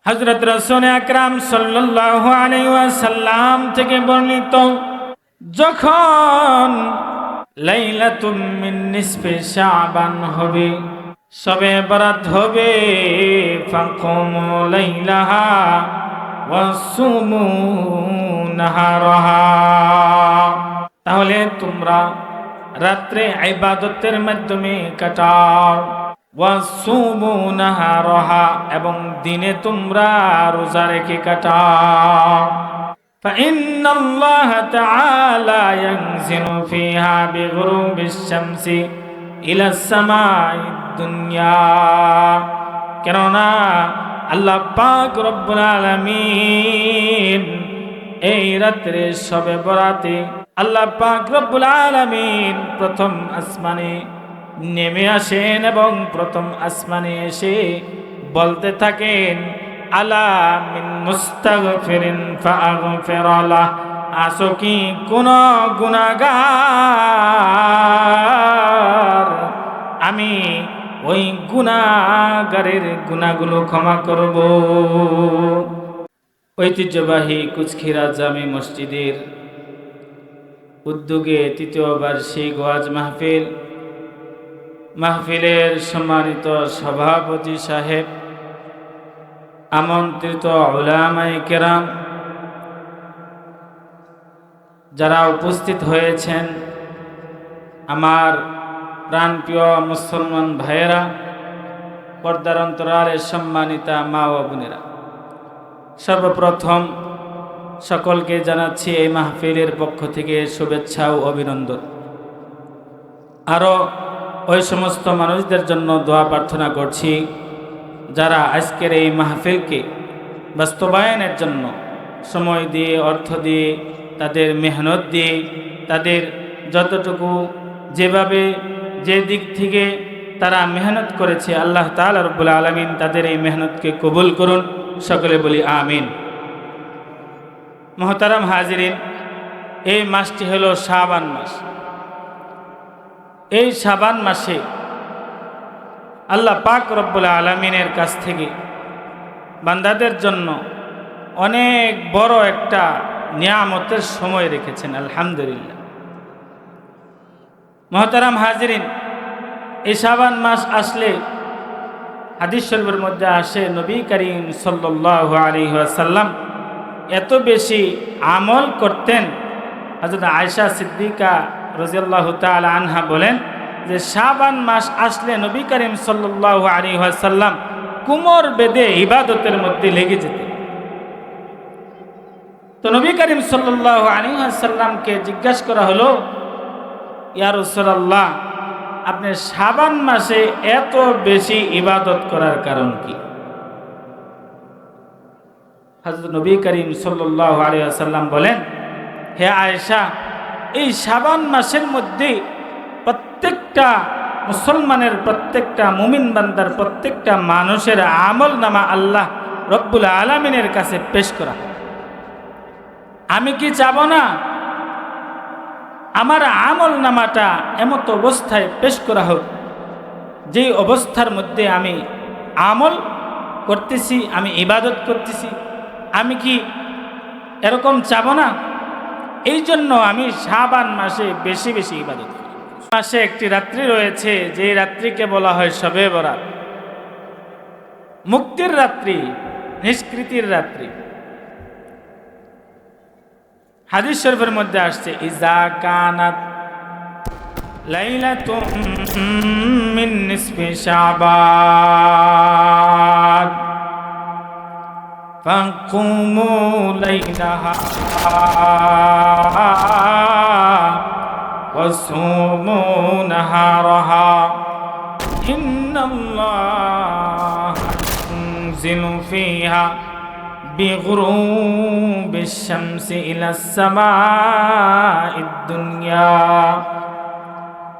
হযরত রাসূল আকরাম সাল্লাল্লাহু আলাইহি ওয়াসাল্লাম থেকে বর্ণিত, যখন লাইলাতুম মিন নিসফি শাবান হবে, শবে বরাত হবে, ফাকুমু লাইলাহা ওয়াসুমু নাহারাহা, তাহলে তোমরা রাত্রে ইবাদতের মাধ্যমে কাটাও, ওয়াসুমু নাহারাহা, এবং দিনে তোমরা রোজা রেখে কাটাও। فإن الله تعالى ينزل فيها بغروب الشمس إلى السماء الدنيا, কেননা আল্লাহ পাক রব্বুল আলামিন এই রাত্রে শবে বরাতে আল্লাহ পাক রব্বুল আলামিন প্রথম আসমানে নেমে আসেন এবং প্রথম আসমানে এসে বলতে থাকেন, আলা মিন মুস্তাগফিরিন ফাগফির লাহ, আসো কি কোন গুনাহগার, আমি ওই গুনাহগারের গুনাহগুলো ক্ষমা করব। ঐতিহ্যবাহী কুচখিরা জামে মসজিদের উদ্যোগে তৃতীয় বার্ষিক ওয়াজ মাহফিলের সম্মানিত সভাপতি সাহেব, আমন্ত্রিত উলামায়ে কেরাম, যারা উপস্থিত হয়েছেন, আমার প্রাণপ্রিয় মুসলমান ভাইয়েরা, পর্দার অন্তরালের সম্মানিতা মা ও বোনেরা, সর্বপ্রথম সকলকে জানাচ্ছি এই মাহফিলের পক্ষ থেকে শুভেচ্ছা ও অভিনন্দন। আরও ওই সমস্ত মানুষদের জন্য দোয়া প্রার্থনা করছি যারা আজকের এই মাহফিলকে বাস্তবায়নের জন্য সময় দিয়ে, অর্থ দিয়ে, তাদের মেহনত দিয়ে, তাদের যতটুকু যেভাবে যে দিক থেকে তারা মেহনত করেছে, আল্লাহ তাআলা রব্বুল আলামিন তাদের এই মেহনতকে কবুল করুন, সকলে বলি আমিন। মুহতারাম হাজিরিন, এই মাসটি হলো শাবান মাস। এই শাবান মাসে আল্লাহ পাক রব্বুল আলামিনের কাছ থেকে বান্দাদের জন্য অনেক বড় একটা নিয়ামতের সময় রেখেছেন, আলহামদুলিল্লাহ। মুহতারাম হাজিরিন, এই শাবান মাস আসলে হাদিস শরীফের মধ্যে আসে, নবী করিম সাল্লাল্লাহু আলাইহি ওয়াসাল্লাম এত বেশি আমল করতেন। হযরত আয়েশা সিদ্দিকা রাদিয়াল্লাহু তাআলা আনহা বলেন যে শাবান মাস আসলে নবী করিম সাল্লাল্লাহু আলাইহি ওয়াসাল্লাম কোমর বেঁধে ইবাদতের মধ্যে লেগে যেতেন। তো নবী করিম সাল্লাল্লাহু আলাইহি ওয়াসাল্লামকে জিজ্ঞাসা করা হলো, ইয়া রাসূলুল্লাহ, আপনি শাবান মাসে এত বেশি ইবাদত করার কারণ কি? হযরত নবী করিম সাল্লাল্লাহু আলাইহি ওয়াসাল্লাম বলেন, হে আয়েশা, এই শাবান মাসের মধ্যে প্রত্যেকটা মুসলমানের, প্রত্যেকটা মুমিন বান্দার, প্রত্যেকটা মানুষের আমল নামা আল্লাহ রব্বুল আলামিনের কাছে পেশ করা। আমি কি চাব না আমার আমল নামাটা এমত অবস্থায় পেশ করা হোক, যেই অবস্থার মধ্যে আমি আমল করতেছি, আমি ইবাদত করতেছি? আমি কি এরকম চাব না? এই জন্য আমি শাবান মাসে বেশি বেশি ইবাদত করি। মাসে একটি রাত্রি রয়েছে, যে রাত্রিকে বলা হয় শবে বরাত, মুক্তির রাত্রি, নিষ্কৃতির রাত্রি। হাদিস শরীফের মধ্যে আসছে, ইজা কানাত লাইলাতুম মিন নিসফি শাবান ফাকুমু লাইলাহা ওয়াসুমু নাহারাহা, ইন্নাল্লাহা ইয়ানজিলু ফিহা بغروب الشمس إلى السماء الدنيا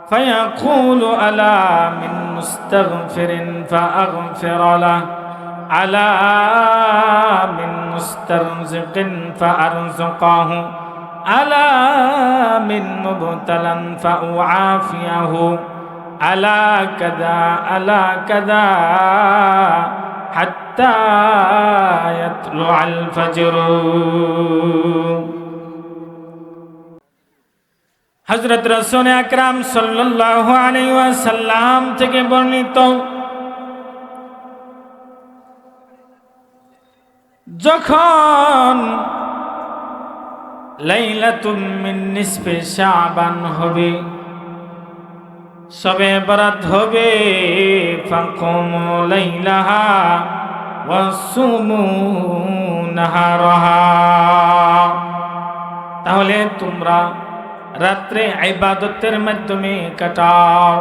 فيقول ألا من مستغفر فأغفر له ألا من مسترزق فأرزقه ألا من مبتلى فأعافيه ألا كذا حتى মাতলুআল ফাজর। হযরত রাসূল আকরাম সাল্লাল্লাহু আলাইহি ওয়াসাল্লাম থেকে বর্ণিত, যখন লাইলাতুম মিন নিসফে শাবান হবে, শবে বরাত হবে, ফাকুমু লাইলাহা ওয়াসুমু নাহারাহা, তাহলে তোমরা রাত্রে ইবাদতের মাধ্যমে কাটাও,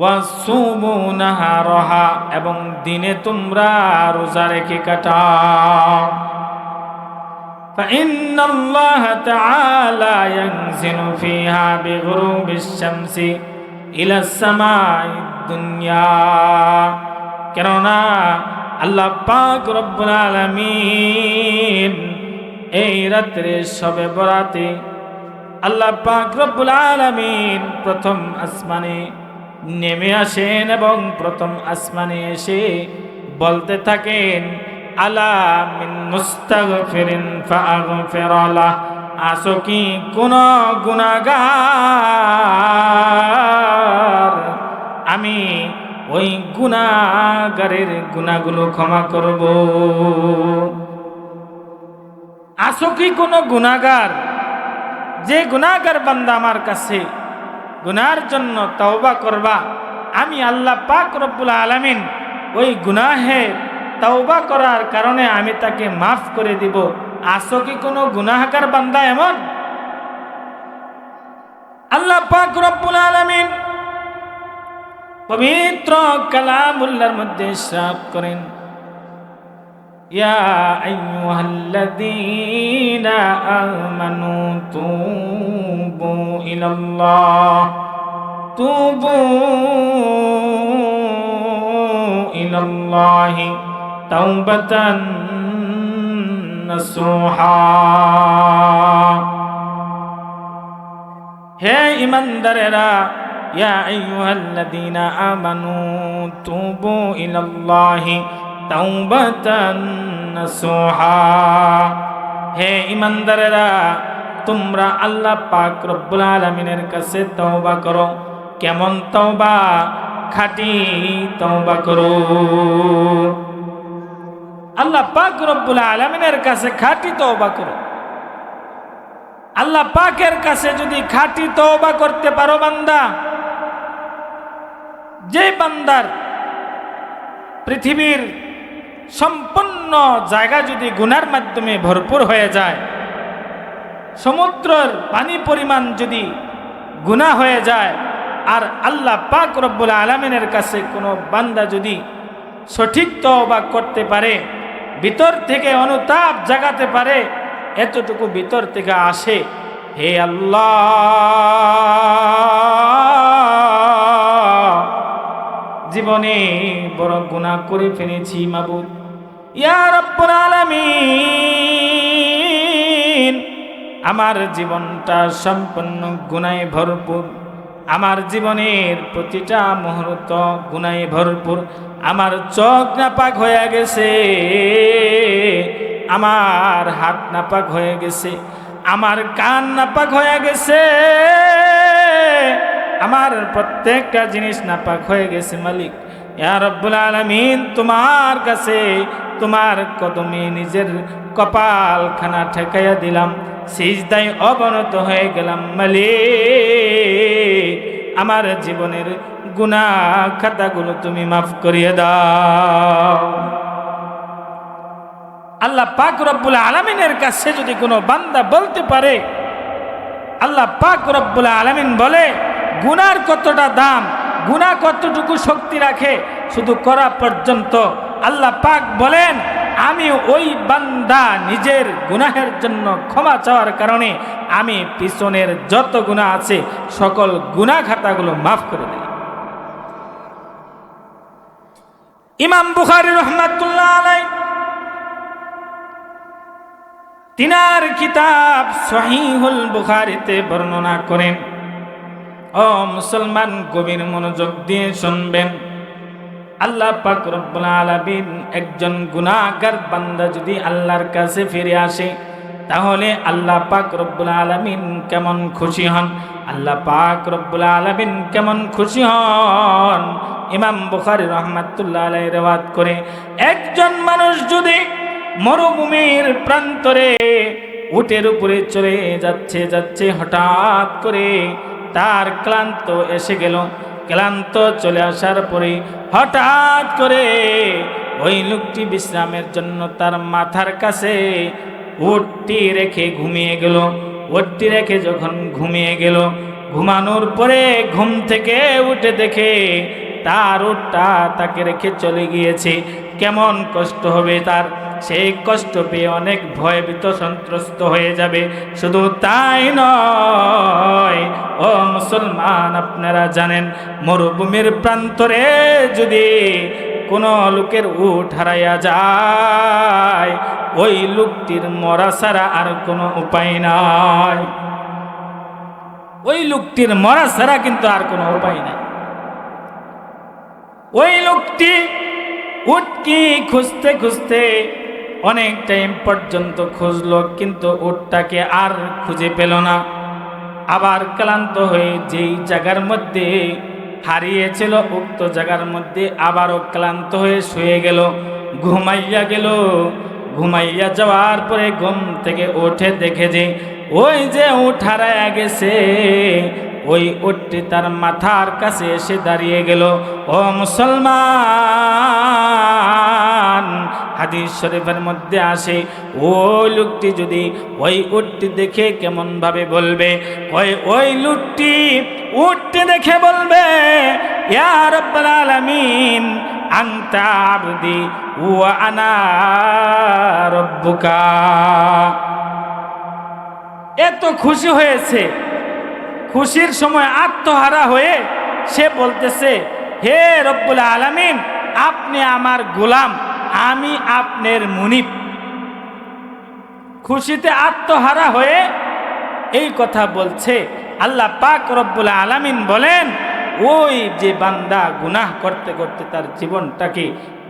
ওয়াসুমু নাহারাহা, এবং দিনে তোমরা রোজা রেখে কাটাও। فإن الله تعالى ينزل فيها بغروب الشمس إلى السماء الدنيا, কেননা আল্লাহ পাক রব্বুল আলামিন এই রাত্রে শবে বরাতে আল্লাহ পাক রব্বুল আলামিন প্রথম আসমানে নেমে আসেন এবং প্রথম আসমানে এসে বলতে থাকেন, আলা মিন মুস্তাগফিরিন ফাগফির লাহ, আসো কি কোন গুনাহগার, আমি ওই গুনাহগারের গুনাহগুলো ক্ষমা করব। আসো কি কোন গুনাহগার, যে গুনাহগার বান্দা আমার কাছে গুনার জন্য তওবা করবা, আমি আল্লাহ পাক রব্বুল আলামিন ওই গুনাহে তওবা করার কারণে আমি তাকে মাফ করে দিব। আসো কি কোনো গুনাহগার বান্দা এমন? আল্লাহ পাক রব্বুল আলামিন পবিত্র কালামুল্লাহর মধ্যে ইরশাদ করেন, ইয়া আইয়ুহাল্লাযীনা আমানু তুবু ইলাল্লাহ, তুবু ইলাল্লাহি তাওবাতান নাসুহা, হে ঈমানদারেরা, ইয়া আইয়ুহাল্লাযীনা আমানু তুবু ইলাল্লাহি তাওবাতান নাসুহা, হে ঈমানদারেরা, তোমরা আল্লাহ পাক রব্বুল আলামিনের কাছে তওবা করো। কেমন তওবা? খাঁটি তওবা করো। আল্লাহ পাক রব্বুল আলামিনের কাছে খাঁটি তওবা করো। আল্লাহ পাকের কাছে যদি খাঁটি তওবা করতে পারো বান্দা, যে বান্দার পৃথিবীর সম্পূর্ণ জায়গা যদি গুনার মাধ্যমে ভরপুর হয়ে যায়, সমুদ্রের পানি পরিমাণ যদি গুনাহ হয়ে যায়, আর আল্লাহ পাক রব্বুল আলামিনের কাছে কোনো বান্দা যদি সঠিক তওবা করতে পারে, ভিতর থেকে অনুতাপ জাগাতে পারে, এতটুকু ভিতর থেকে আসে, হে আল্লাহ, জীবনে বড় গুনাহ করে ফেলেছি মাবুদ, ইয়া রাব্বুল আলামিন, আমার জীবনটা সম্পূর্ণ গুনাহে ভরপুর, আমার জীবনের প্রতিটা মুহূর্ত গুনাহে ভরপুর, আমার চোখ নাপাক হয়ে গেছে, আমার হাত নাপাক হয়ে গেছে, আমার কান নাপাক হয়ে গেছে, আমার প্রত্যেকটা জিনিস নাপাক হয়ে গেছে মালিক। ইয়া রাব্বুল আলামিন, তোমার কাছে তোমার কদমে নিজের কপালখানা ঠেকাইয়া দিলাম, সিজদায় অবনত হয়ে গেলাম মালিক, আমার জীবনের গুনাহ খাতাগুলো তুমি মাফ করিয়ে দাও। আল্লাহ পাক রব্বুল আলামিনের কাছে যদি কোনো বান্দা বলতে পারে, আল্লাহ পাক রব্বুল আলামিন বলে গুনার কতটা দাম, গুনাহ কতটুকু শক্তি রাখে, শুধু করা পর্যন্ত আল্লাহ পাক বলেন, আমি ওই বান্দা নিজের গুনাহের জন্য ক্ষমা চাওয়ার কারণে আমি পিছনের যত গুনাহ আছে সকল গুনাহ খাতাগুলো মাফ করে দিই। ইমাম বুখারী রাহমাতুল্লাহ আলাইহি তিনার কিতাব সহিহুল বুখারীতে বর্ণনা করেন, ও মুসলমান গভীর মনোযোগ দিয়ে শুনবেন, আল্লাহ পাক রব্বুল আলামিন একজন গুনাহগার বান্দা যদি আল্লাহর কাছে ফিরে আসে তাহলে আল্লাহ পাক রব্বুল আলামিন কেমন খুশি হন, আল্লাহ পাক রব্বুল আলামিন কেমন খুশি হন। ইমাম বুখারী রাহমাতুল্লাহ আলাইহি রিওয়ায়াত করে, একজন মানুষ যদি মরুভূমির প্রান্তরে উটের উপরে চলে যাচ্ছে যাচ্ছে হঠাৎ করে তার ক্লান্ত এসে গেল, ক্লান্ত চলে আসার পরে হঠাৎ করে ওই লোকটি বিশ্রামের জন্য তার মাথার কাছে উটটি রেখে ঘুমিয়ে গেল। উটটি রেখে যখন ঘুমিয়ে গেল, ঘুমানোর পরে ঘুম থেকে উঠে দেখে তার উটটা তাকে রেখে চলে গিয়েছে। কেমন কষ্ট হবে তার, সেই কষ্ট পেয়ে অনেক ভয়ভীত সন্ত্রস্ত হয়ে যাবে। শুধু তাই নয়, ও মুসলমান, আপনারা জানেন মরুভূমির প্রান্তরে যদি কোনো লোকের উট হারাইয়া যায়, ওই লোকটির মরা ছাড়া আর কোনো উপায় নাই। ওই লোকটির মরা ছাড়া কিন্তু আর কোনো উপায় নাই। ওই লোকটি উটকে খুঁজতে খুঁজতে অনেক টাইম পর্যন্ত খুঁজলো, কিন্তু উটটাকে আর খুঁজে পেল না। আবার ক্লান্ত হয়ে যেই জায়গার মধ্যে হারিয়েছিল উক্ত জায়গার মধ্যে আবারও ক্লান্ত হয়ে শুয়ে গেল, ঘুমাইয়া গেল। ঘুমাইয়া যাওয়ার পরে ঘুম থেকে উঠে দেখে যে ওই যে উট হারায়া গেছে, ওই উটটি তার মাথার কাছে এসে দাঁড়িয়ে গেল। ও মুসলমান, হাদিস শরীফের মধ্যে আসে ওই লোকটি যদি ওই উটটি দেখে কেমন ভাবে বলবে, ওই লোকটি উটটি দেখে বলবে, ইয়া রাব্বুল আলামিন আনতা আবদি ওয়া আনা রাব্বুকা। এত খুশি হয়েছে, খুশির সময় আত্মহারা হয়ে সে বলতেছে, হে রব্বুল আলামিন, আপনি আমার গোলাম, আমি আপনার মুনিব। খুশিতে আত্মহারা হয়ে এই কথা বলছে। আল্লাহ পাক রব্বুল আলামিন বলেন, ওই যে বান্দা গুনাহ করতে করতে তার জীবনটাকে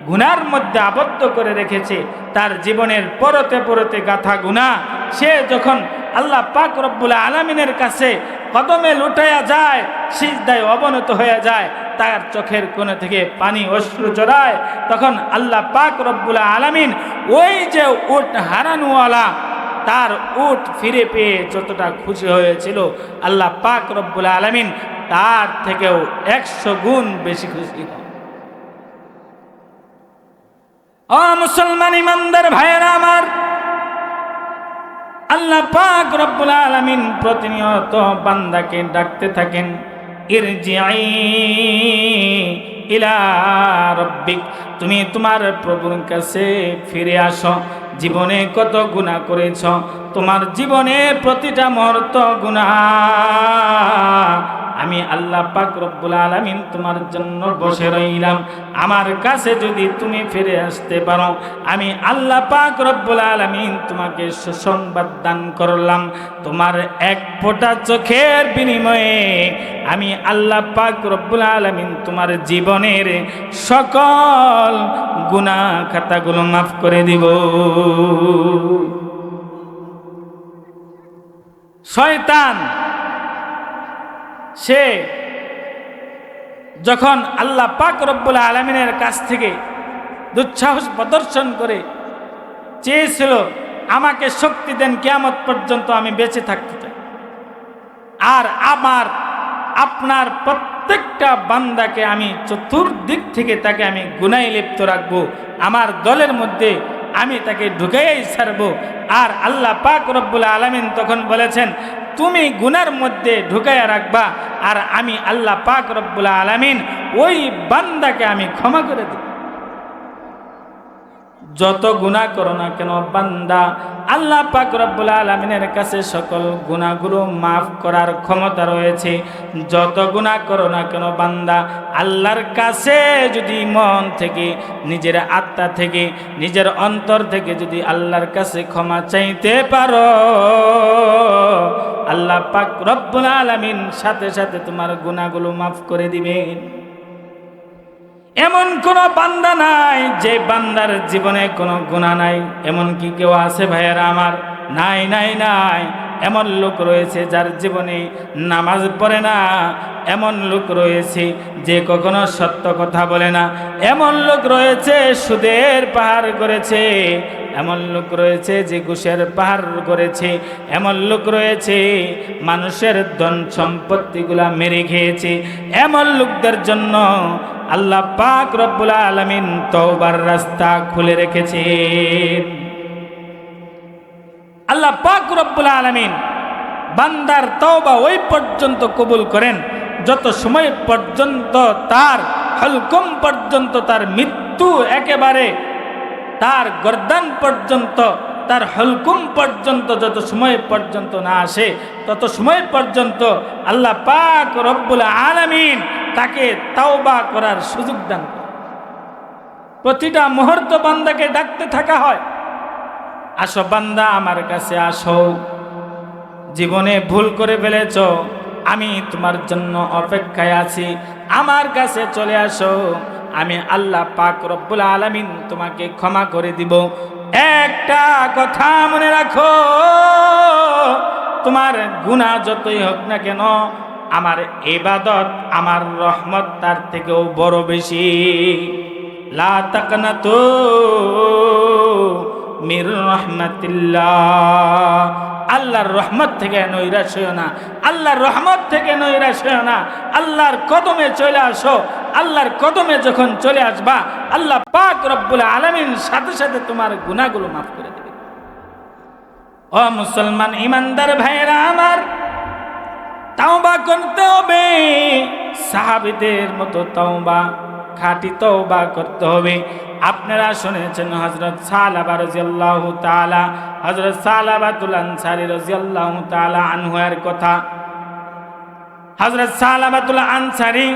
গুনার মধ্যে আবদ্ধ করে রেখেছে, তার জীবনের পরতে পরতে গাথা গুনাহ, সে যখন আল্লাহ পাক রব্বুল আলামিনের কাছে কদমে লুটাইয়া যায়, সিজদায় অবনত হয়ে যায়, তার চোখের কোণ থেকে পানি অশ্রু জড়ায়, তখন আল্লাহ পাক রব্বুল আলামিন ওই যে উট হারানোওয়ালা তার উট ফিরে পেয়ে যতটা খুশি হয়েছিল, আল্লাহ পাক রব্বুল আলামিন তার থেকেও 100 গুণ বেশি খুশি হয়। ও মুসলমান ইমানদার ভাইয়েরা আমার, আল্লাহ পাক রব্বুল আলামিন প্রতিনিয়ত বান্দাকে ডাকতে থাকেন, ইরজিই ইলা রাব্বিক, তুমি তোমার প্রভুর কাছে ফিরে আসো। জীবনে কত গুনাহ করেছ, তোমার জীবনে প্রতিটা মুহূর্ত গুনাহ, আমি আল্লাহ পাক রব্বুল আলামিন তোমার জন্য বসে রইলাম। আমার কাছে যদি তুমি ফিরে আসতে পারো, আমি আল্লাহ পাক রব্বুল আলামিন তোমাকে সুসংবাদ দান করলাম। তোমার এক ফোঁটা চোখের বিনিময়ে আমি আল্লাহ পাক রব্বুল আলামিন তোমার জীবনের সকল গুনাহ খাতাগুলো মাফ করে দিব। শয়তান সে যখন আল্লাহ পাক রব্বুল আলামিনের কাছ থেকে দুঃসাহস প্রদর্শন করে চেয়েছিল, আমাকে শক্তি দেন, কিয়ামত পর্যন্ত আমি বেঁচে থাকতে চাই, আর আপনার প্রত্যেকটা বান্দাকে আমি চতুর্দিক থেকে তাকে আমি গুনাহে লিপ্ত রাখবো, আমার দলের মধ্যে আমি তাকে ঢুকাইয়াই ছাড়বো। আর আল্লাহ পাক রব্বুল আলামিন তখন বলেছেন, তুমি গুনার মধ্যে ঢুকাইয়া রাখবা, আর আমি আল্লাহ পাক রব্বুল আলামিন ওই বান্দাকে আমি ক্ষমা করে দেব। যত গুনাহ করো না কেন বান্দা, আল্লাহ পাক রব্বুল আলামিনের কাছে সকল গুনাহগুলো মাফ করার ক্ষমতা রয়েছে। যত গুনাহ করো না কেন বান্দা, আল্লাহর কাছে যদি মন থেকে, নিজের আত্মা থেকে, নিজের অন্তর থেকে যদি আল্লাহর কাছে ক্ষমা চাইতে পারো, আল্লাহ পাক রব্বুল আলামিন সাথে সাথে তোমার গুনাহগুলো মাফ করে দিবেন। এমন কোনো বান্দা নাই যে বান্দার জীবনে কোনো গুনাহ নাই। এমন কি কেউ আছে ভাইয়েরা আমার? নাই নাই নাই। এমন লোক রয়েছে যার জীবনে নামাজ পড়ে না, এমন লোক রয়েছে যে কখনো সত্য কথা বলে না, এমন লোক রয়েছে সুদের পাহাড় করেছে, এমন লোক রয়েছে যে ঘুষের পাহাড় করেছে, এমন লোক রয়েছে মানুষের ধন সম্পত্তিগুলা মেরে খেয়েছে। এমন লোকদের জন্য আল্লাহ পাক রব্বুল আলামিন তওবার রাস্তা খুলে রেখেছে। আল্লাহ পাক রব্বুল আলামিন বান্দার তওবা ওই পর্যন্ত কবুল করেন যত সময় পর্যন্ত তার হলকম পর্যন্ত, তার মৃত্যু একেবারে তার গর্দান পর্যন্ত, তার হলকুম পর্যন্ত যত সময় পর্যন্ত না আসে তত সময় পর্যন্ত আল্লাহ পাক রব্বুল আলামিন তাকে তাওবা করার সুযোগ দান করেন। প্রতিটা মুহূর্ত বান্দাকে ডাকতে থাকা হয়, আসো বান্দা আমার কাছে আসো, জীবনে ভুল করে ফেলেছ, আমি তোমার জন্য অপেক্ষায় আছি, আমার কাছে চলে আসো, আমি আল্লাহ পাক রব্বুল আলামিন তোমাকে ক্ষমা করে দিব। একটা কথা মনে রাখো, তোমার গুনাহ যতই হোক না কেন, আমার ইবাদত, আমার রহমত তার থেকেও বড় বেশি। লা তাকনাতু মির রাহমাতিল্লাহ, আল্লাহর রহমত থেকে নৈরাশ হইও না, আল্লাহর রহমত থেকে নৈরাশ হইও না। আল্লাহর কদমে চলে আসো, আল্লাহর কদমে যখন চলে আসবা আল্লাহ পাক রব্বুল আলামিন সাথে সাথে তোমার গুনাহগুলো মাফ করে দেবে। ও মুসলমান ইমানদার ভাইরা আমার, তাওবা করতে হবে, সাহাবীদের মতো তাওবা, খাঁটি তওবা করতে হবে। আপনারা শুনেছেন হযরত সালাবা রাদিয়াল্লাহু তাআলা, হযরত সালাবাতুল আনসারী রাদিয়াল্লাহু তাআলা আনহু এর কথা। হযরত সালাবাতুল আনসারী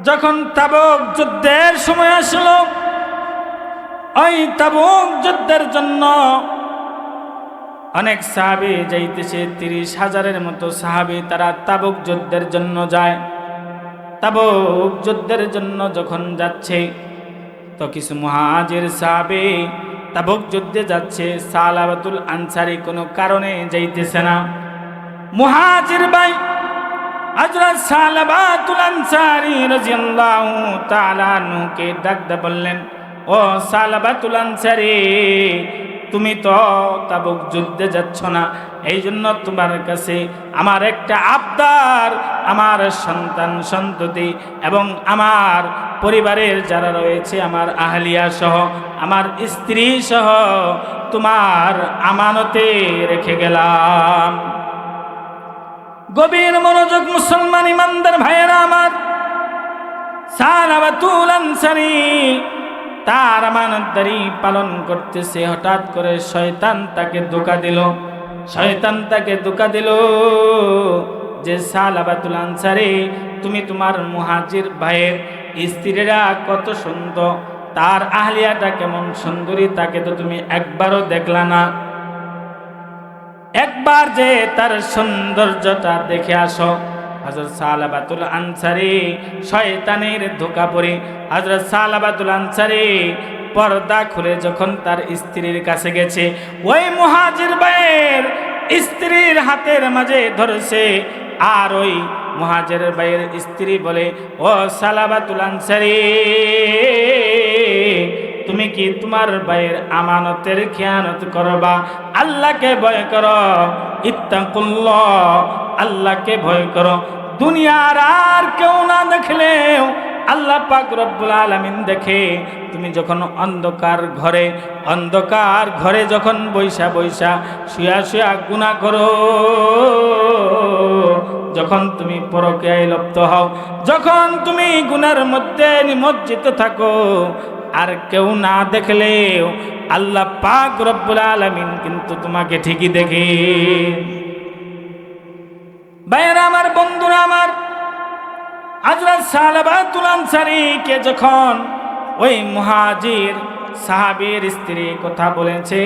যখন তাবুক যুদ্ধের সময় আসলো, ওই তাবুক যুদ্ধের জন্য অনেক সাহাবী যাইতেছে, 30,000-এর মতো সাহাবী তারা তাবুক যুদ্ধের জন্য যায়। তাবুক যুদ্ধের জন্য যখন যাচ্ছে তো কিছু মুহাজির সাহাবী তাবুক যুদ্ধে যাচ্ছে, সালাবাতুল আনসারী কোনো কারণে যাইতেছে না। মুহাজির ভাই হযরত সালাবাতুল আনসারী রাদিয়াল্লাহু তাআলা আনহুকে ডাকতে বললেন, ও সালাবাতুল আনসারী, তুমি তো তাবুক যুদ্ধে যাচ্ছ না, এই জন্য তোমার কাছে আমার একটা আবদার, আমার সন্তান সন্ততি এবং আমার পরিবারের যারা রয়েছে, আমার আহলিয়া সহ, আমার স্ত্রী সহ তোমার আমানতে রেখে গেলাম। গভীর মনোযোগ মুসলমান ইমানদার ভাইয়েরা আমার, সালাবাতুল আনসারী তার আমানতদারি পালন করতেছে, হঠাৎ করে শয়তান তাকে ধোঁকা দিল। শয়তান তাকে ধোঁকা দিল যে সালাবাতুল আনসারী, তুমি তোমার মুহাজির ভাইয়ের স্ত্রীরা কত সুন্দর, তার আহলিয়াটা কেমন সুন্দরী, তাকে তো তুমি একবারও দেখলা না, একবার যে তার সৌন্দর্যটা দেখে আসো। হযরত সালাবাতুল আনসারী শয়তানের ধোঁকা পড়ে হযরত সালাবাতুল আনসারী পর্দা খুলে যখন তার স্ত্রীর কাছে গেছে, ওই মুহাজির ভাইয়ের স্ত্রীর হাতের মাঝে ধরেছে, আর ওই মুহাজির ভাইয়ের স্ত্রী বলে, ও সালাবাতুল আনসারী, তুমি কি তোমার ভাইয়ের আমানতের খেয়ানত করবা? আল্লাহকে ভয় করো, ইত্তাকুল্লাহ, আল্লাহকে ভয় করো। দুনিয়ার আর কেউ না দেখলেও আল্লাহ পাক রব্বুল আলামিন দেখে। তুমি যখন অন্ধকার ঘরে যখন বৈশা শুয়া শুয়া গুনাহ করো, যখন তুমি পরকীয়ায় লিপ্ত হও, যখন তুমি গুনার মধ্যে নিমজ্জিত থাকো, আর কেউ না দেখলেও আল্লাহ পাক রব্বুল আলামিন কিন্তু তোমাকে ঠিকই দেখে। ভাইয়েরা আমার, বন্ধুরা আমার, হযরত সালাবাতুল আনসারীকে যখন ওই মুহাজির সাহাবীর স্ত্রী কথা বলেছে,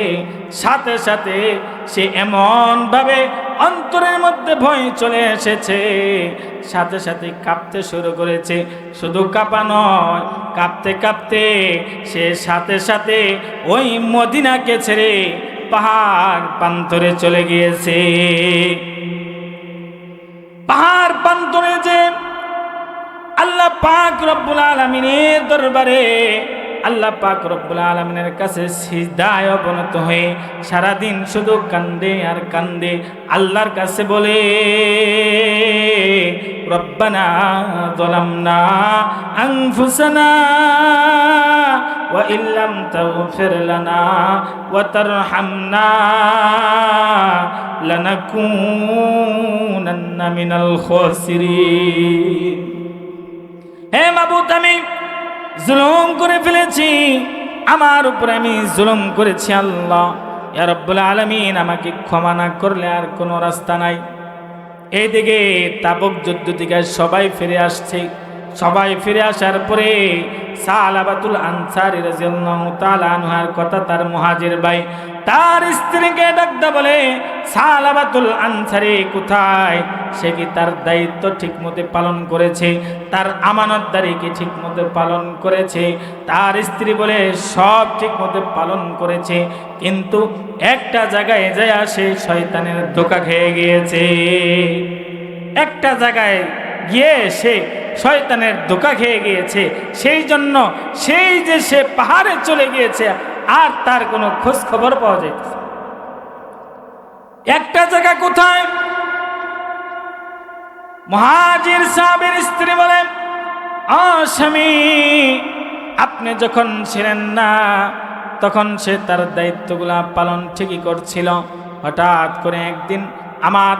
সাথে সাথে সে এমন ভাবে অন্তরের মধ্যে ভয় চলে এসেছে, সাথে সাথে কাঁপতে শুরু করেছে। শুধু কাঁপা নয়, কাঁপতে কাঁপতে সে সাথে সাথে ওই মদিনাকে ছেড়ে পাহাড় প্রান্তরে চলে গিয়েছে। পাহাড় প্রান্তরে যে আল্লাহ পাক রব্বুল আলামিনের দরবারে, আল্লাহ পাক রব্বুল আলামিনের কাছে সিজদায় অবনত হয়ে সারাদিন শুধু কান্দে আর কান্দে, আল্লাহর কাছে বলে, রব্বানা যালামনা আনফুসানা ওয়া ইল্লাম তাগফির লানা ওয়া তারহামনা লানাকুনান্না মিনাল খাসিরিন। হে মাবুদ, আমি জুলুম করে ফেলেছি, আমার উপরে আমি জুলুম করেছি। আল্লাহ ইয়া রাব্বুল আলামিন, আমাকে ক্ষমা না করলে আর কোনো রাস্তা নাই। এইদিকে তাবুক যুদ্ধ থেকে সবাই ফিরে আসছে। সবাই ফিরে আসার পরে সালাবাতুল আনসারী রাদিয়াল্লাহু তাআলা আনহার কথা তার মুহাজির ভাই তার স্ত্রীকে ডাকতে বলে, সালাবাতুল আনসারী কোথায়? সে কি তার দায়িত্ব ঠিকমতো পালন করেছে? তার আমানতদারি কি ঠিকমতো পালন করেছে? তার স্ত্রী বলে, সব ঠিকমতো পালন করেছে, কিন্তু একটা জায়গায় যায় সে শয়তানের ধোঁকা খেয়ে গিয়েছে। একটা জায়গায় গিয়ে সে শয়তানের ধোঁকা খেয়ে গিয়েছে, সেই জন্য সেই যে সে পাহাড়ে চলে গিয়েছে আর তার কোনো খোঁজ খবর পাওয়া যাইতেছে। একটা জায়গা কোথায়? মুহাজির সাহাবীর স্ত্রী বলেন, স্বামী, আপনি যখন ছিলেন না তখন সে তার দায়িত্বগুলা পালন ঠিকই করছিল। হঠাৎ করে একদিন আমার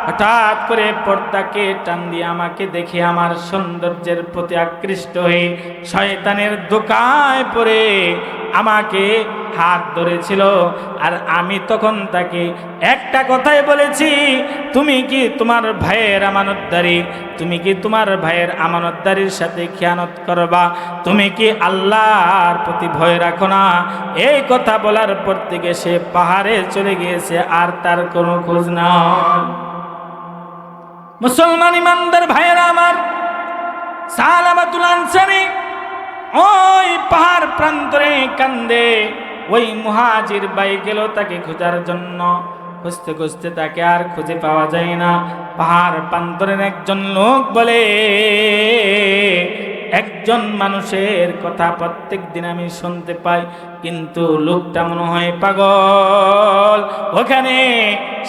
হঠাৎ করে পর্দাকে টান দিয়ে আমাকে দেখে আমার সৌন্দর্যের প্রতি আকৃষ্ট হয়ে শয়তানের ধোঁকায় পড়ে আমাকে হাত ধরেছিল। আর আমি তখন তাকে একটা কথাই বলেছি, তুমি কি তোমার ভাইয়ের আমানতদারি? তুমি কি তোমার ভাইয়ের আমানতদারির সাথে খেয়ানত করবা? তুমি কি আল্লাহর প্রতি ভয় রাখো না? এই কথা বলার পর থেকে সে পাহাড়ে চলে গিয়েছে, আর তার কোনো খোঁজ নাই। মুসলমান ইমানদার ভাইয়েরা আমার, সালাবাতুল আনসারী ওই পাহাড় প্রান্তরে কান্দে। ওই মুহাজির ভাই গেল তাকে খোঁজার জন্য, খুঁজতে খুঁজতে তাকে আর খুঁজে পাওয়া যায় না। পাহাড় প্রান্তরের একজন লোক বলে, একজন মানুষের কথা প্রত্যেক দিন আমি শুনতে পাই, কিন্তু লোকটা মনে হয় পাগল। ওখানে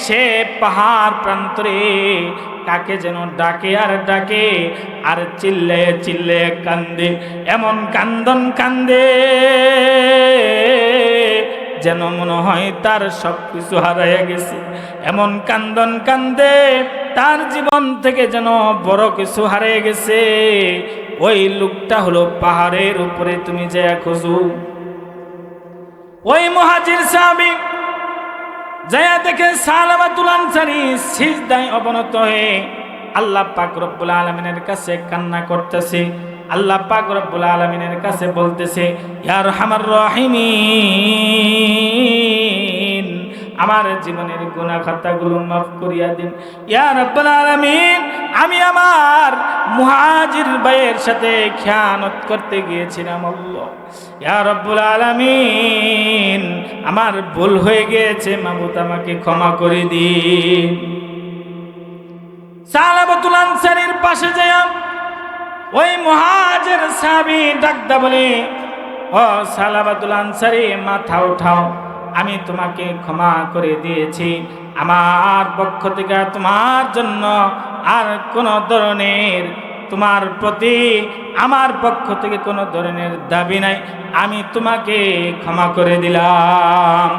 সে পাহাড় প্রান্তরে কাকে যেন ডাকে আর ডাকে, আর চিল্লে চিল্লে কান্দে, এমন কান্দন কান্দে যেন মনে হয় তার সব কিছু হারাইয়া গেছে। এমন কান্দন কান্দে তার জীবন থেকে যেন বড় কিছু হারিয়ে গেছে। ওই লোকটা হলো পাহাড়ের উপরে, তুমি যে খোঁজো। ওই মুহাজির সাহাবী যায়া দেখে সালাবাতুল আনসারী সিজদায় অবনত হয়ে আল্লাহ পাক রব্বুল আলামিনের কাছে কান্না করতেছে। আল্লাহ পাক রব্বুল আলামিনের কাছে বলতেছে, ইয়া আরহামার রাহিমিন, আমার জীবনের গুনাহ খাতাগুলো মাফ করিয়া দিন। ইয়া রাব্বুল আলামিন, আমি আমার মুহাজির ভাইয়ের সাথে খেয়ানত করতে গিয়েছিলাম। আল্লাহ ইয়া রাব্বুল আলামিন, আমার ভুল হয়ে গিয়েছে, মাবুদ আমাকে ক্ষমা করে দিন। সালাবাতুল আনসারীর পাশে যায় ওই মুহাজির সাহাবী ডাকদা বলে, ও সালাবাতুল আনসারী, মাথা উঠাও, আমি তোমাকে ক্ষমা করে দিয়েছি। আমার পক্ষ থেকে তোমার জন্য আর কোনো ধরনের, তোমার প্রতি আমার পক্ষ থেকে কোনো ধরনের দাবি নাই, আমি তোমাকে ক্ষমা করে দিলাম।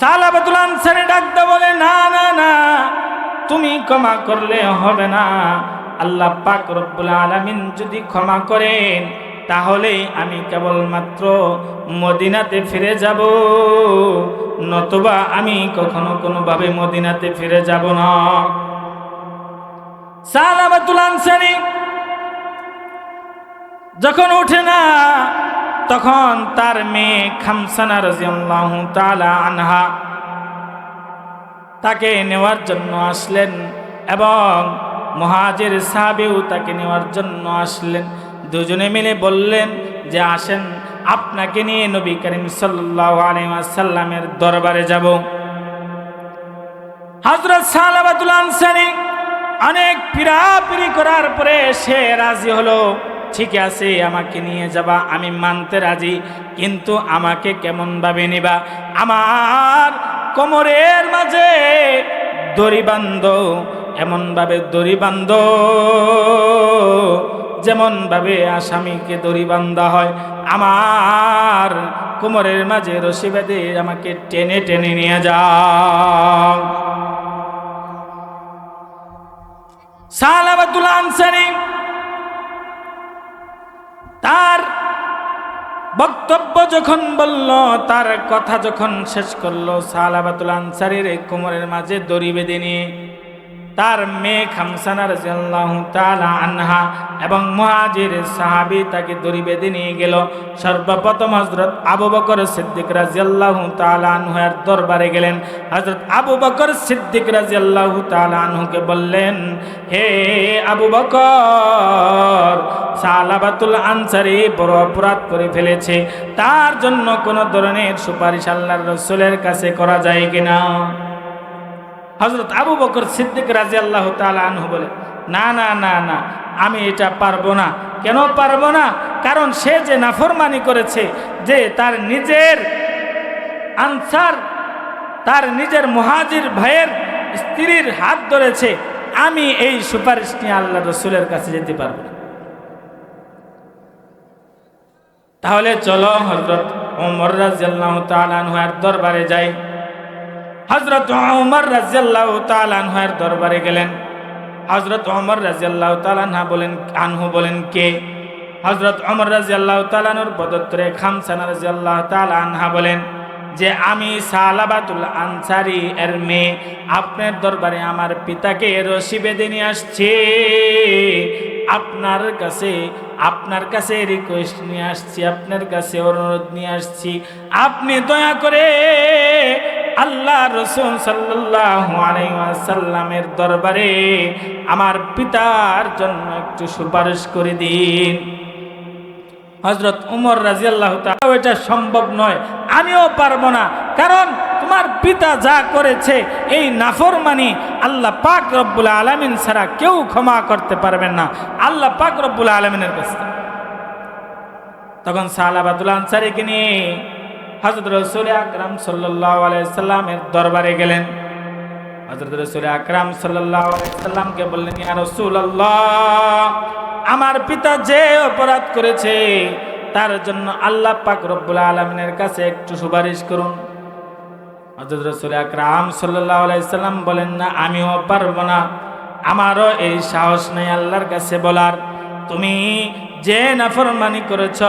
সালাবাতুল আনসারী ডাকদা বলে, না না না, তুমি ক্ষমা করলে হবে না। আল্লাহ পাক রব্বুল আলামিন যদি ক্ষমা করেন, তাহলে আমি কেবলমাত্র মদিনাতে ফিরে যাব, নতুবা আমি কখনো কোনোভাবে মদিনাতে ফিরে যাব না। সালাবাতুল আনসারী যখন ওঠে না তখন তার মেয়ে খামসানা রাদিয়াল্লাহু তাআলা আনহা তাকে নেওয়ার জন্য আসলেন এবং মুহাজির সাহাবীও তাকে নেওয়ার জন্য আসলেন। দুজনে মিলে বললেন যে আসেন, আপনাকে নিয়ে নবী করিম সাল্লাল্লাহু আলাইহি ওয়াসাল্লামের দরবারে যাব। হযরত সালাবাতুল আনসারী অনেক পীড়াপিড়ি করার পরে সে রাজি হলো, ঠিক আছে আমাকে নিয়ে যাবা, আমি মানতে রাজি, কিন্তু আমাকে কেমন ভাবে নিবা? আমার কোমরের মাঝে দড়ি বাঁধো, এমন ভাবে দড়ি বাঁধো যেমন ভাবে আসামিকে দড়ি বাঁধা হয়। আমার কোমরের মাঝে রশি বেঁধে আমাকে টেনে টেনে নিয়ে যাও। সালাবাতুল আনসারী তার বক্তব্য যখন বলল, তার কথা যখন শেষ করলো, সালাবাতুল আনসারীর কোমরের মাঝে দড়ি বেঁধে নিয়ে তার মেয়ে খামসানা রাদিয়াল্লাহু তাআলা আনহা এবং মুহাজির সাহাবী তাকে দড়ি বেঁধে নিয়ে গেল। সর্বপ্রথম হযরত আবু বকর সিদ্দিক রাদিয়াল্লাহু তাআলা আনহুর দরবারে গেলেন। হযরত আবু বকর সিদ্দিক রাদিয়াল্লাহু তাআলা আনহুকে বললেন, হে আবু বকর, সালাবাতুল আনসারী বড় অপরাধ করে ফেলেছে, তার জন্য কোন ধরনের সুপারিশ আল্লাহর রাসূলের কাছে করা যায় কিনা? হযরত আবু বকর সিদ্দিক রাদিয়াল্লাহু তাআলা আনহু বলে, না না না না, আমি এটা পারবো না। কেন পারবো না? কারণ সে যে নাফরমানি করেছে, যে তার নিজের আনসার, তার নিজের মুহাজির ভাইয়ের স্ত্রীর হাত ধরেছে, আমি এই সুপারিশ নিয়ে আল্লাহর রাসূলের কাছে যেতে পারবো না। তাহলে চলো হযরত ওমর রাদিয়াল্লাহু তাআলা আনহুর দরবারে যাই। হযরত ওমর রাদিয়াল্লাহু তাআলা আনহুর দরবারে গেলেন। হযরত ওমর রাদিয়াল্লাহু তাআলা আনহু বলেন কে? হযরত ওমর রাদিয়াল্লাহু তাআলা আনহুর পদত্তরে খামসানা রাদিয়াল্লাহু তাআলা আনহা বলেন যে আমি সালাবাতুল আনসারী এর মেয়ে, আপনার দরবারে আমার পিতাকে রশি বেঁধে নিয়ে আসছে, আপনার কাছে রিকোয়েস্ট নিয়ে আসছি, আপনার কাছে অনুরোধ নিয়ে আসছি, আপনি দয়া করে আল্লাহ রাসূল সাল্লাল্লাহু আলাইহি ওয়াসাল্লামের দরবারে আমার পিতার জন্য একটু সুপারিশ করে দিন। হযরত ওমর রাদিয়াল্লাহু তাআলা, এটা সম্ভব নয়, আমিও পারবো না, কারণ তোমার পিতা যা করেছে এই নাফরমানি আল্লাহ পাক রব্বুল আলামিন ছাড়া কেউ ক্ষমা করতে পারবেন না, আল্লাহ পাক রব্বুল আলামিনের কাছে। তখন সালাবাতুল আনসারীকে নিয়ে হযরত রাসূল আকরাম সাল্লাল্লাহু আলাইহি সাল্লামের দরবারে গেলেন। হযরত রাসূল আকরাম সাল্লাল্লাহু আলাইহি সাল্লামকে বললেন, ইয়া রাসূলুল্লাহ, আমার পিতা যে অপরাধ করেছে তার জন্য আল্লাহ পাক রব্বুল আলামিনের কাছে একটু সুপারিশ করুন। হযরত রাসূল আকরাম সাল্লাল্লাহু আলাইহি সাল্লাম বলেন, না, আমিও পারবো না, আমারও এই সাহস নেই আল্লাহর কাছে বলার। তুমি যে নাফরমানি করেছ,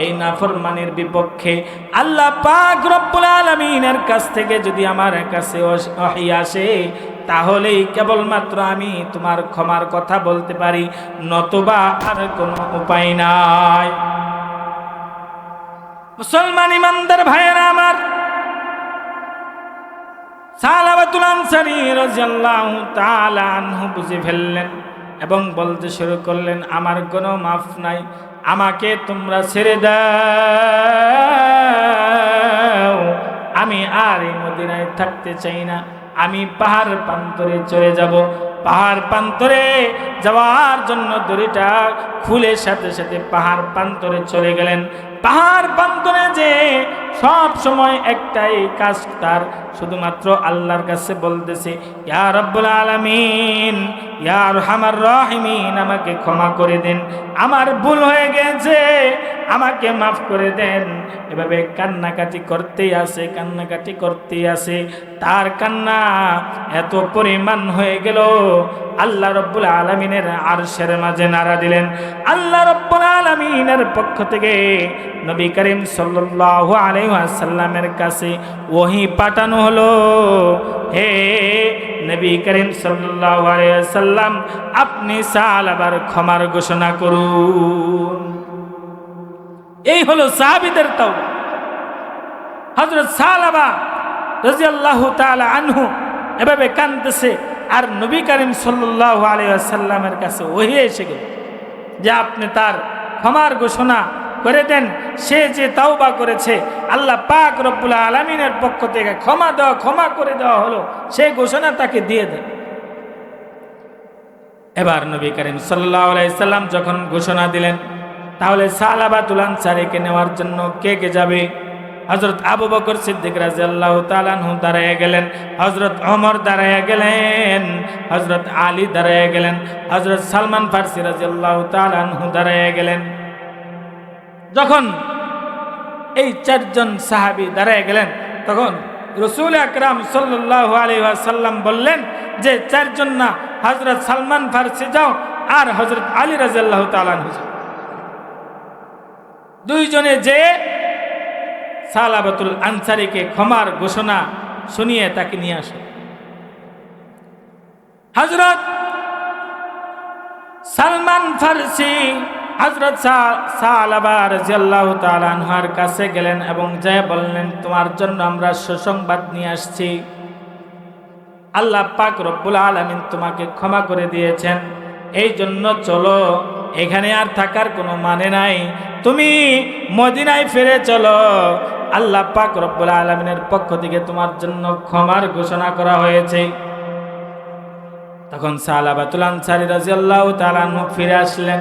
এই নাফরমানির বিপক্ষে আল্লাহ পাক রব্বুল আলামিনের কাছ থেকে যদি আমার কাছে ওহী আসে, তাহলেই কেবলমাত্র আমি তোমার ক্ষমার কথা বলতে পারি, নতুবা আর কোনো উপায় নাই। মুসলমান ইমানদার ভাইয়েরা আমার, সালাবাতুল আনসারী রাদিয়াল্লাহু তাআলা আনহু বুঝে ফেললেন এবং বলতে শুরু করলেন, আমার কোনো মাফ নাই, আমাকে তোমরা ছেড়ে দাও, আমি আর এই মদিনায় থাকতে চাই না, আমি পাহাড় প্রান্তরে চলে যাব। পাহাড় প্রান্তরে যাওয়ার জন্য দড়িটা খুলে সাথে সাথে পাহাড় প্রান্তরে চলে গেলেন। পাহাড় প্রান্তরে যে সব সময় একটাই কাজ তার, শুধুমাত্র আল্লাহর কাছে বলতেছে, ইয়া রাব্বুল আলামিন, ইয়া আরহামার রাহিমিন, আমাকে ক্ষমা করে দেন, আমার ভুল হয়ে গেছে, আমাকে মাফ করে দেন। এভাবে কান্নাকাটি করতেই আছে, কান্নাকাটি করতেই আছে। তার কান্না এত পরিমাণ হয়ে গেল, আল্লাহ রাব্বুল আলামিনের আরশের মাঝে নাড়া দিলেন। আল্লাহ রাব্বুল আলামিনের পক্ষ থেকে নবী করিম সাল্লাল্লাহু আলাইহি ওয়াসাল্লামের কাছে ওহী পাঠানো হলো, হে নবী করিম সাল্লাল্লাহু আলাইহি ওয়াসাল্লাম, আপনি সালাবার ক্ষমার ঘোষণা করুন। এই হলো সাহাবীদের তাওবা। হযরত সালাবা রাদিয়াল্লাহু তাআলা আনহু এভাবে কাঁদতেছে, আর নবী করিম সাল্লাল্লাহু আলাইহি ওয়াসাল্লামের কাছে ওহী এসে গেল যে আপনি তার ক্ষমার ঘোষণা করে দেন। সে যে তাওবা করেছে, আল্লাহ পাক রব্বুল আলামিনের পক্ষ থেকে ক্ষমা করে দেওয়া হলো, সেই ঘোষণা তাকে দিয়ে দেন। এবার নবী করিম সাল্লাল্লাহু আলাইহি সাল্লাম যখন ঘোষণা দিলেন, তাহলে সালাবাতুল আনসারীকে নেওয়ার জন্য কে কে যাবে? হযরত আবু বকর সিদ্দিক রাদিয়াল্লাহু তাআলা আনহু দাঁড়ায় গেলেন, হযরত ওমর দাঁড়ায় গেলেন, হযরত আলী দাঁড়ায় গেলেন, হযরত সালমান ফারসি রাদিয়াল্লাহু তাআলা আনহু দাঁড়ায় গেলেন। যখন এই চারজন সাহাবী দাঁড়ায় গেলেন, তখন রাসূল আকরাম সাল্লাল্লাহু আলাইহি ওয়াসাল্লাম বললেন যে চারজন না, হযরত সালমান ফারসি যাও আর হযরত আলী রাদিয়াল্লাহু তাআলা আনহু যাও। দুইজনে যে সালাবাতুল আনসারীকে ক্ষমার ঘোষণা শুনিয়ে তাকে নিয়ে আসে। হযরত সালমান ফারসি হযরত সালাবা রাদিয়াল্লাহু তাআলা আনহুর কাছে গেলেন এবং যায় বললেন, তোমার জন্য আমরা সুসংবাদ নিয়ে আসছি। আল্লাহ পাক রব্বুল আলামিন তোমাকে ক্ষমা করে দিয়েছেন, এই জন্য চলো, এখানে আর থাকার কোনো মানে নাই, তুমি মদিনায় ফিরে চলো। আল্লাহ পাক রব্বুল আলামিনের পক্ষ থেকে তোমার জন্য ক্ষমার ঘোষণা করা হয়েছে। তখন সালাবাতুল আনসারী রাদিয়াল্লাহু তাআলা আনহু ফিরে আসলেন।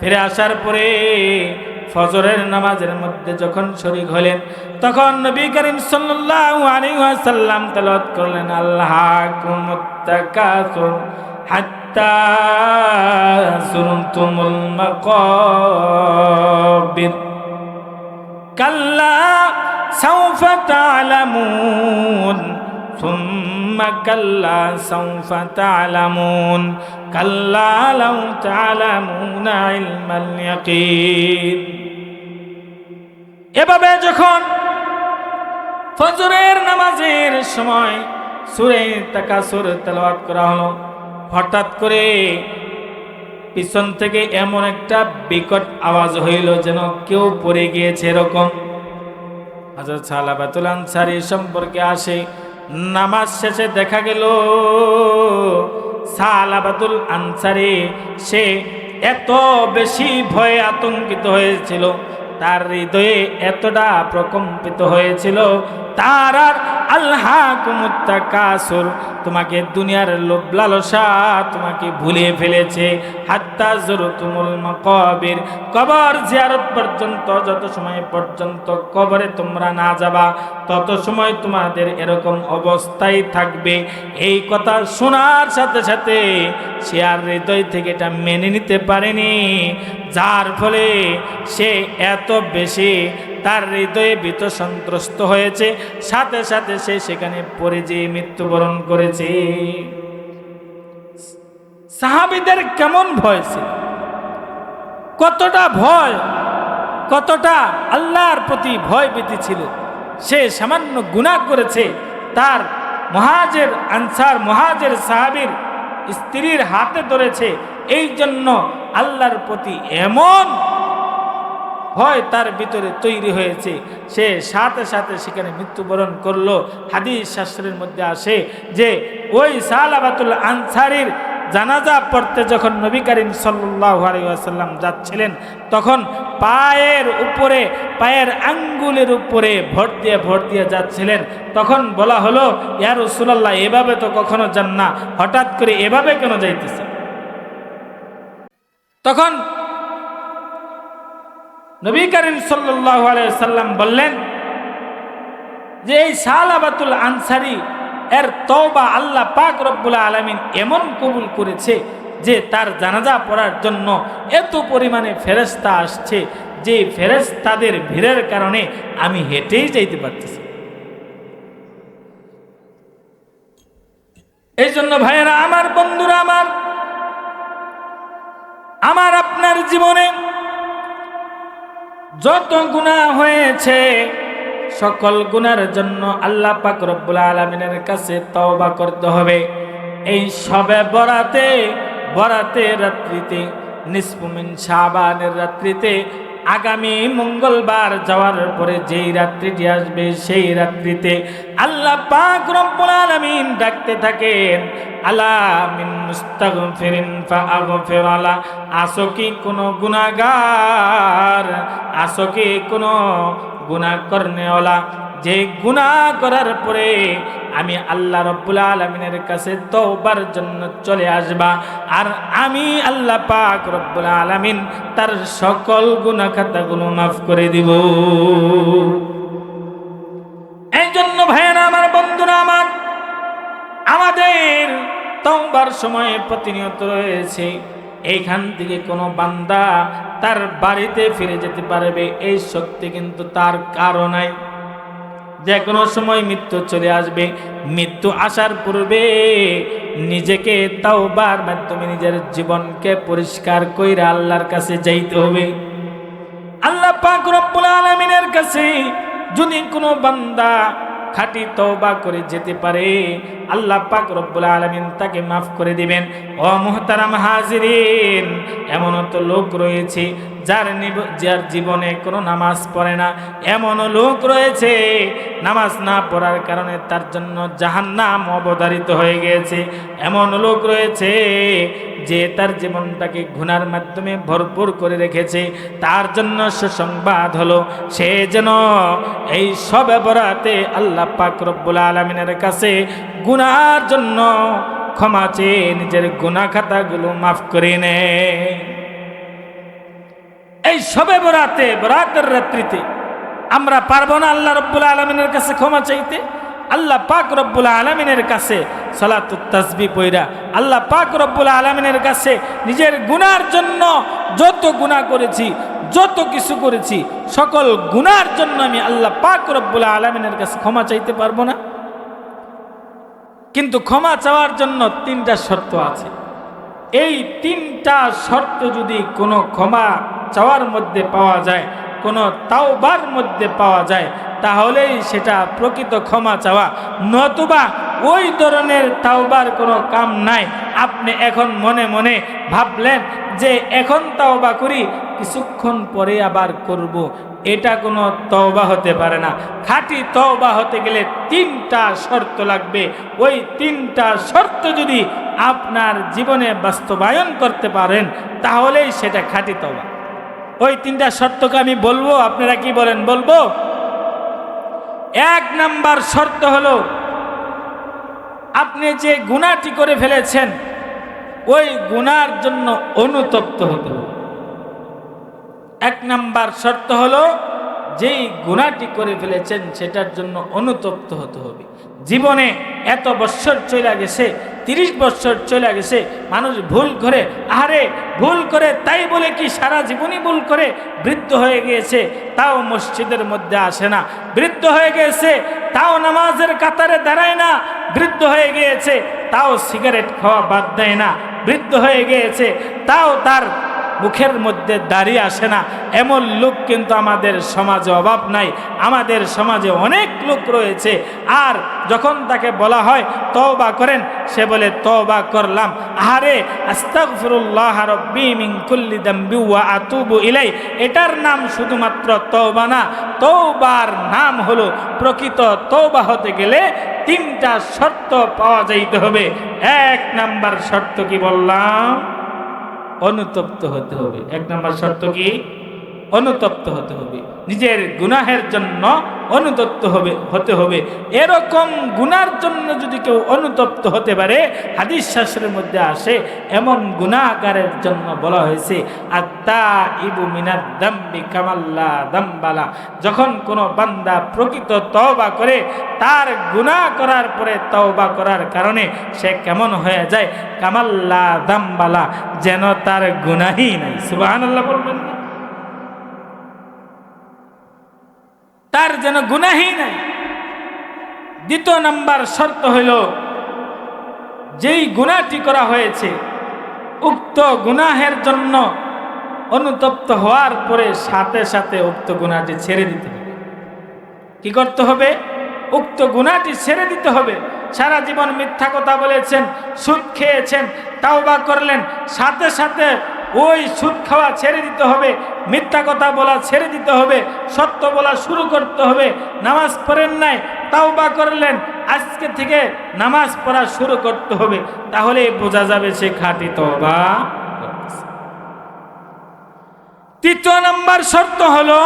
ফিরে আসার পরে ফজরের নামাজের মধ্যে যখন শরীক হলেন, তখন নবী করিম সাল্লাল্লাহু আলাইহি ওয়াসাল্লাম তেলাওয়াত করলেন, আল্লাহাকুমুত তাকাসুর হাত্তা যুরতুমুল মাকাবির কাল্লা সাউফা তা'লামুন সুম্মা কাল্লা সাউফা তা'লামুন কাল্লা লাউ তা'লামুনা ইলমাল ইয়াকিন। এভাবে যখন ফজরের নামাজের সময় সূরা তাকাসুর তেলাওয়াত করা হলো, হঠাৎ করে পিছন থেকে এমন একটা বিকট আওয়াজ হইল যেন কেউ পড়ে গিয়েছে এরকম। হযরত সালাবাতুল আনসারী সম্পর্কে আসে, নামাজ শেষে দেখা গেল সালাবাতুল আনসারী সে এত বেশি ভয়ে আতঙ্কিত হয়েছিল, তার হৃদয়ে এতটা প্রকম্পিত হয়েছিল, তার আর আল্লাহাকুমুত তাকাসুর তোমাকে দুনিয়ার লোভ লালসা তোমাকে ভুলিয়ে ফেলেছে, হাত্তা যুরতুমুল মাকাবির কবর জিয়ারত পর্যন্ত, যত সময় পর্যন্ত কবরে তোমরা না যাবা তত সময় তোমাদের এরকম অবস্থায় থাকবে। এই কথা শোনার সাথে সাথে সে আর হৃদয় থেকে এটা মেনে নিতে পারেনি, যার ফলে সে এত বেশি তার হৃদয়ে ভীত সন্ত্রস্ত হয়েছে, সাথে সাথে সে সেখানে পড়ে যেয়ে মৃত্যুবরণ করেছে। সাহাবীদের কেমন ভয় ছিল, কতটা ভয়, কতটা আল্লাহর প্রতি ভয় ভীতি ছিল। সে সামান্য গুনাহ করেছে, তার মুহাজির সাহাবীর স্ত্রীর হাতে ধরেছে, এই জন্য আল্লাহর প্রতি এমন ভয় তার ভিতরে তৈরি হয়েছে, সে সাথে সাথে সেখানে মৃত্যুবরণ করলো। হাদিস শাস্ত্রের মধ্যে আসে যে ওই সালাবাতুল আনসারীর জানাজা পড়তে যখন নবী করিম সাল্লাল্লাহু আলাইহি ওয়াসাল্লাম যাচ্ছিলেন, তখন পায়ের আঙ্গুলের উপরে ভর দিয়ে যাচ্ছিলেন। তখন বলা হলো, ইয়া রাসূলুল্লাহ, এভাবে তো কখনো যান না, হঠাৎ করে এভাবে কেন যাইতেছে? তখন নবী করিম সাল্লাল্লাহু আলাইহি ওয়াসাল্লাম বললেন যে এই সালাবাতুল আনসারী এর তওবা আল্লাহ পাক রব্বুল আলামিন এমন কবুল করেছে যে তার জানাজা পড়ার জন্য এত পরিমাণে ফেরেশতা আসছে যে ফেরেশতাদের ভিড়ের কারণে আমি হেঁটেই যাইতে পারতেছি। এই জন্য ভাইয়েরা আমার, বন্ধুরা আমার আপনার জীবনে যত গুনাহ হয়েছে সকল গুনার জন্য আল্লাহ পাক রব্বুল আলামিনের কাছে তওবা করতে হবে। এই শবে বরাতে রাত্রিতে, নিসফু মিন শাবানের রাত্রিতে আগামী মঙ্গলবার যাওয়ার পরে যেই রাত্রিটি আসবে সেই রাত্রিতে আল্লাহ পাক রব্বুল আলামিন ডাকতে থাকেন, আলা মিন মুস্তাগফিরিন ফাআগফির আলা, আসো কি কোনো গুনাহগার, আসো কি কোনো গুনাহ করনেওয়ালা, যে গুনাহ করার পরে আমি আল্লাহ রব্বুল আলামিনের কাছে তওবার জন্য চলে আসবা, আর আমি আল্লাহ পাক রব্বুল আলামিন তার সকল গুনাহ খাতাগুলো মাফ করে দিব। এই জন্য ভাইয়েরা আমার, বন্ধুরা আমার, আমাদের তওবার সময় প্রতিনিয়ত রয়েছে। এইখান থেকে কোনো বান্দা তার বাড়িতে ফিরে যেতে পারবে এই শক্তি কিন্তু তার কারো নাই। যে কোনো সময় মৃত্যু চলে আসবে। মৃত্যু আসার পূর্বে নিজেকে তাওবার মাধ্যমে নিজের জীবনকে পরিষ্কার কইরা আল্লাহর কাছে যাইতে হবে। আল্লাহ পাক রব্বুল আলামিনের কাছে যদি কোনো বান্দা খাঁটি তওবা করে যেতে পারে, আল্লাহ পাক রব্বুল আলামিন তাকে মাফ করে দিবেন। ও মুহতারাম হাজিরিন, এমনও তো লোক রয়েছে যার জীবনে কোনো নামাজ পড়ে না, এমনও লোক রয়েছে নামাজ না পড়ার কারণে তার জন্য জাহান্নাম অবধারিত হয়ে গিয়েছে। এমন লোক রয়েছে যে তার জীবনটাকে গুনার মাধ্যমে ভরপুর করে রেখেছে। তার জন্য সুসংবাদ হলো, সে যেন এই সব বরাতে আল্লাহ পাক রব্বুল আলামিনের কাছে গুনার জন্য ক্ষমা চেয়ে নিজের গুনাহ খাতাগুলো মাফ করে নেয়। এই সবে বরাতে, বরাতের রাত্রিতে আমরা পারবো না আল্লাহ রব্বুল আলামিনের কাছে ক্ষমা চাইতে? আল্লাহ পাক রব্বুল আলামিনের কাছে সালাতুত তাসবিহ পড়া আল্লাহ পাক রব্বুল আলামিনের কাছে নিজের গুনার জন্য, যত গুনাহ করেছি, যত কিছু করেছি, সকল গুনার জন্য আমি আল্লাহ পাক রব্বুল আলামিনের কাছে ক্ষমা চাইতে পারবো না? কিন্তু ক্ষমা চাওয়ার জন্য 3টা শর্ত আছে। এই 3টা শর্ত যদি কোনো ক্ষমা চাওয়ার মধ্যে পাওয়া যায়, কোনো তাওবার মধ্যে পাওয়া যায়, তাহলেই সেটা প্রকৃত ক্ষমা চাওয়া। নতুবা ওই ধরনের তাওবার কোনো কাম নাই। আপনি এখন মনে মনে ভাবলেন যে এখন তাওবা করি, কিছুক্ষণ পরে আবার করব, এটা কোনো তওবা হতে পারে না। খাঁটি তওবা হতে গেলে 3টা শর্ত লাগবে। ওই 3টা শর্ত যদি আপনার জীবনে বাস্তবায়ন করতে পারেন, তাহলেই সেটা খাঁটি তওবা। ওই 3টা শর্তকে আমি বলবো, আপনারা কি বলেন? বলবো। 1 নাম্বার শর্ত হলো, আপনি যে গুনাহটি করে ফেলেছেন ওই গুনার জন্য অনুতপ্ত হতে হবে। 1 নাম্বার শর্ত হলো, যেই গুনাহটি করে ফেলেছেন সেটার জন্য অনুতপ্ত হতে হবে। জীবনে এত বছর চলে গেছে, 30 বছর চলে গেছে, মানুষ ভুল করে, আরে ভুল করে তাই বলে কি সারা জীবনই ভুল করে? বৃদ্ধ হয়ে গিয়েছে তাও মসজিদের মধ্যে আসে না, বৃদ্ধ হয়ে গিয়েছে তাও নামাজের কাতারে দাঁড়ায় না, বৃদ্ধ হয়ে গিয়েছে তাও সিগারেট খাওয়া বাদ দেয় না, বৃদ্ধ হয়ে গিয়েছে তাও তার মুখের মধ্যে দাঁড়িয়ে আসে না। এমন লোক কিন্তু আমাদের সমাজে অভাব নাই। আমাদের সমাজে অনেক লোক রয়েছে, আর যখন তাকে বলা হয় তওবা করেন, সে বলে তওবা করলাম। আরে আস্তাগফিরুল্লাহ রাব্বি মিন কুল্লি যামবি ওয়া আতুবু ইলাই, এটার নাম শুধুমাত্র তওবা না। তওবার নাম হলো, প্রকৃত তওবা হতে গেলে 3টা শর্ত পাওয়া যাইতে হবে। 1 নাম্বার শর্ত কি বললাম? অনুতপ্ত হতে হবে। 1 নাম্বার শর্ত কি? অনুতপ্ত হতে হবে। নিজের গুনাহের জন্য অনুতপ্ত হতে হবে। এরকম গুনার জন্য যদি কেউ অনুতপ্ত হতে পারে, হাদিস শাস্ত্রের মধ্যে আসে এমন গুনাহগারের জন্য বলা হয়েছে আত্তাইবু মিনাদ দামবি কামাল্লা দামবালা। যখন কোনো বান্দা প্রকৃত তওবা করে, তার গুনাহ করার পরে তওবা করার কারণে সে কেমন হয়ে যায়? কামাল্লা দামবালা, যেন তার গুনাহই নাই। সুবহানাল্লাহ বলবেন না? তার যেন গুনাহই নাই। 2 নাম্বার শর্ত হইল, যেই গুনাহটি করা হয়েছে উক্ত গুনাহের জন্য অনুতপ্ত হওয়ার পরে সাথে সাথে উক্ত গুনাহটি ছেড়ে দিতে হবে। কি করতে হবে? উক্ত গুনাহটি ছেড়ে দিতে হবে। সারা জীবন মিথ্যা কথা বলেছেন, সুদ খেয়েছেন, তাওবা করলেন, সাথে সাথে ওই সুদ খাওয়া ছেড়ে দিতে হবে, মিথ্যা কথা বলা ছেড়ে দিতে হবে, সত্য বলা শুরু করতে হবে। নামাজ পড়েন নাই, তাওবা করলেন, আজকে থেকে নামাজ পড়া শুরু করতে হবে, তাহলে বোঝা যাবে সে খাঁটি তওবা করতেছে। তৃতীয় নম্বর শর্ত হলো,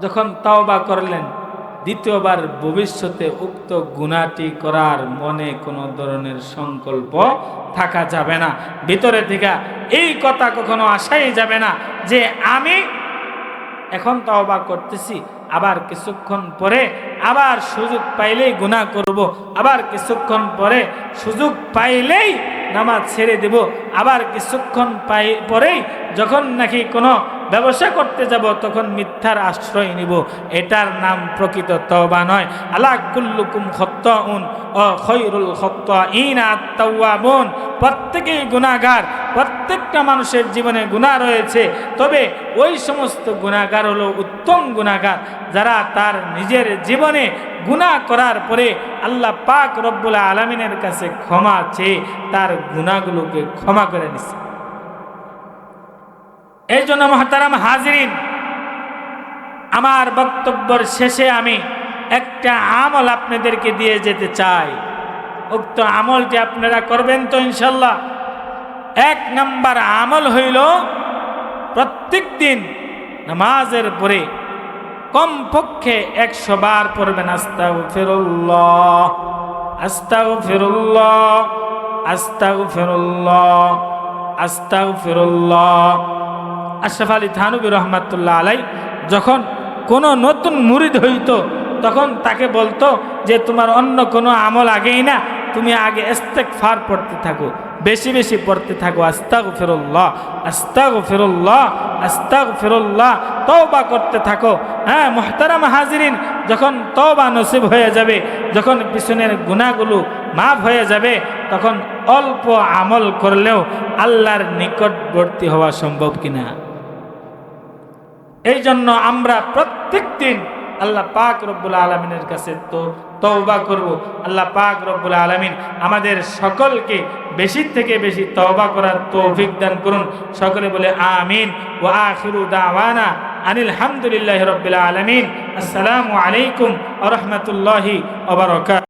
যখন তাওবা করলেন দ্বিতীয়বার ভবিষ্যতে উক্ত গুনাহটি করার মনে কোনো ধরনের সংকল্প থাকা যাবে না। ভিতরে থেকে এই কথা কখনো আসাই যাবে না যে আমি এখন তাওবা করতেছি, আবার কিছুক্ষণ পরে আবার সুযোগ পাইলেই গুনাহ করব, আবার কিছুক্ষণ পরে সুযোগ পাইলেই নামাজ ছেড়ে দেব, আবার কিছুক্ষণ পরেই যখন নাকি কোনো ব্যবসা করতে যাব তখন মিথ্যার আশ্রয় নিব। এটার নাম প্রকৃত তওবা নয়। আলা কুল্লুকুম খাত্তাউন ওয়া খায়রুল খাত্তাইনা আত-তাওয়াবুন। প্রত্যেকেই গুনাহগার, প্রত্যেকটা মানুষের জীবনে গুনাহ রয়েছে, তবে ওই সমস্ত গুনাহগার হলো উত্তম গুনাহগার যারা তার নিজের জীবনে গুনাহ করার পরে আল্লাহ পাক রব্বুল আলামিনের কাছে ক্ষমা চেয়ে তার গুনাহগুলোকে ক্ষমা করে নিছে। এই জন্য মুহতারাম হাজিরিন, আমার বক্তব্যের শেষে আমি একটা আমল আপনাদেরকে দিয়ে যেতে চাই। উক্ত আমলটি আপনারা করবেন তো ইনশাল্লাহ। এক নাম্বার আমল হইল, প্রত্যেক দিন নামাজের পরে কমপক্ষে 100 বার পড়বেন আস্তাগফিরুল্লাহ, আস্তাগফিরুল্লাহ, আস্তাগফিরুল্লাহ, আস্তাগফিরুল্লাহ। আশরাফ আলী থানভী রহমাতুল্লাহ আলাই যখন কোনো নতুন মুরিদ হইত তখন তাকে বলতো যে তোমার অন্য কোনো আমল আগেই না, তুমি আগে ইস্তেগফার পড়তে থাকো, বেশি বেশি পড়তে থাকো, আস্তাগফিরুল্লাহ, আস্তাগফিরুল্লাহ, আস্তাগফিরুল্লাহ, তওবা করতে থাকো। হ্যাঁ মুহতারাম হাজিরিন, যখন তওবা নসিব হয়ে যাবে, যখন পিছনের গুনাহগুলো মাফ হয়ে যাবে, তখন অল্প আমল করলেও আল্লাহর নিকটবর্তী হওয়া সম্ভব কিনা। এই জন্য আমরা প্রত্যেক দিন আল্লাহ পাক রব্বুল আলামিনের কাছে তওবা করব। আল্লাহ পাক রব্বুল আলামিন আমাদের সকলকে বেশি থেকে বেশি তওবা করার তৌফিক দান করুন। সকলে বলে আমিন। ওয়া আখিরু দাওয়ানা আনিল হামদুলিল্লাহি রাব্বিল আলামিন। আসসালামু আলাইকুম ওয়া রাহমাতুল্লাহি ওয়া বারাকাতুহু।